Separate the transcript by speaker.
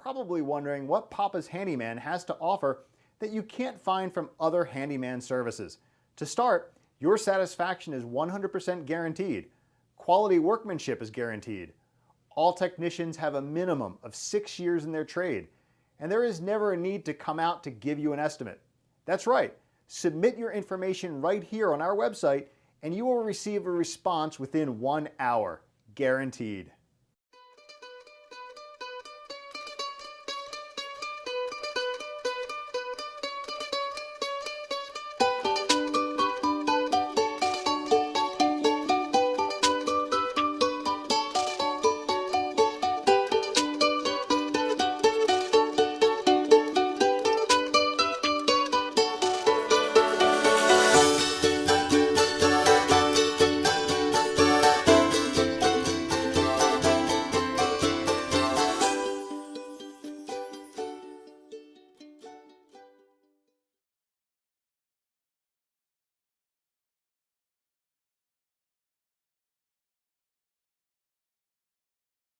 Speaker 1: probably wondering what Papa's Handyman has to offer that you can't find from other handyman services. To start, your satisfaction is 100% guaranteed. Quality workmanship is guaranteed. All technicians have a minimum of 6 years in their trade, and there is never a need to come out to give you an estimate. That's right, submit your information right here on our website and you will receive a response within 1 hour, guaranteed.